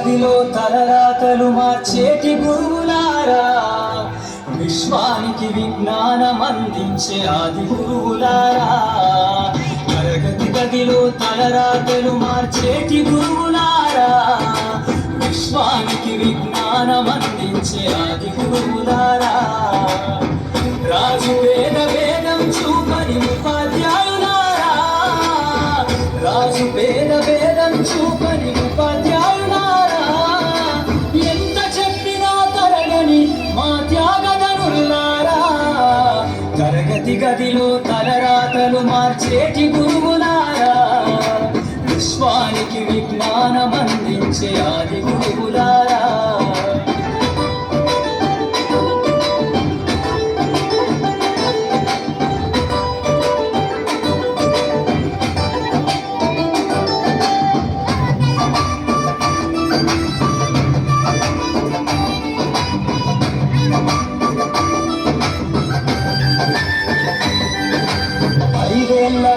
గదిలో తలరాతలు మార్చేటి గురువులారా, విశ్వానికి విజ్ఞానం అందించే ఆది గురువులారా. తరగతి గదిలో తలరాతలు మార్చేటి గురువులారా, విశ్వానికి విజ్ఞానం అందించే ఆది గురువులారా. రాజు వేదం చూపని ఉపాధ్యాయులారా, రాజు వేదం చూపని ఉపాధ్యాయులారా. ఎంత చెప్పినా తరగని మా త్యాగధనులారా, తరగతి గదిలో తలరాతలు మార్చేటి గురువులారా, విశ్వానికి విజ్ఞానం అందించే ఆది గురువులారా.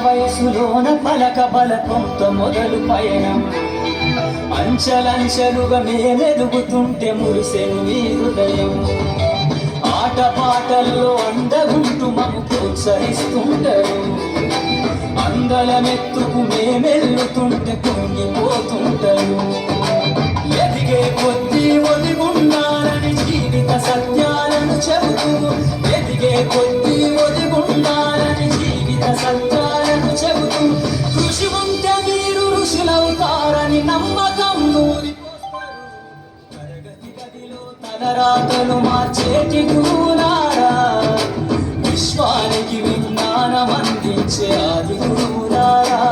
వయసులోన పలక బలకంతో మొదలు పయనం, అంచలంచెలుగా మేమెదుగుతుంటే మురిసెను మీ హృదయం. ఆట పాటల్లో అందగుంటూ మము ప్రోత్సహిస్తుంటారు, అందలమెత్తుకు మేమెల్లుతుంటే కుంగిపోతుంటారు. ఎదిగే కొద్దీ ఒదిగుండాలని జీవిత సత్యాలను చెబుతూ, ఎదిగే కొద్దీ ఒదిగుండాలని జీవిత సత్యాలను చెబుతూ, కృషి ఉంటే మీరు ఋషులవుతారని నమ్మకం నూరిపోస్తారు. తరగతి గదిలో తలరాతలు మార్చేటి గురువులారా, విశ్వానికి విజ్ఞానం అందించే ఆది గురువులారా.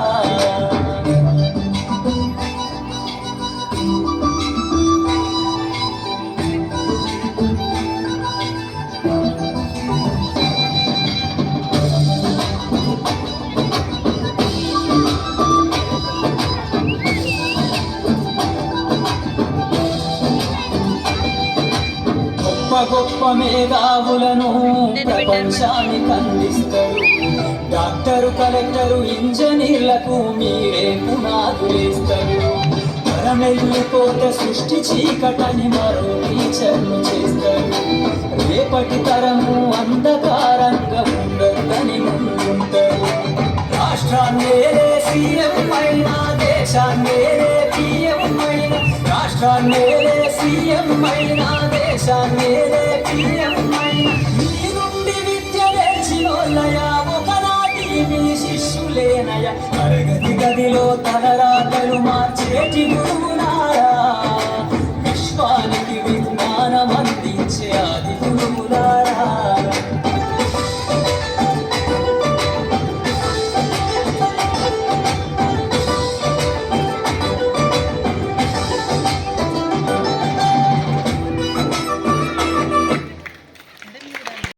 గొప్ప మేధావులను ప్రపంచానికి అందిస్తారు. డాక్టరు, కలెక్టరు, ఇంజనీర్లకు మీరే పునాదులేస్తారు. తరమెల్లిపోతే సృష్టి చీకటని మరో టీచర్లు చేస్తారు. రేపటి తరము అంధకారంగా ఉండదని ముందుంటారు. రాష్ట్రాన్నేలే సీఎం అయినా, దేశాన్నేలే పిఎం అయినా, రాష్ట్రాన్నేలే సీఎం అయినా, దేశాన్నేలే పిఎం అయినా, మీ నుండి విద్య నేర్చినోళ్ళయా ఒకనాటి మీ శిష్యులేనయా. తరగతి గదిలో తలరాతలు మార్చేటి గురువులారా, విశ్వానికి విజ్ఞానం అందించే ఆది గురువులారా.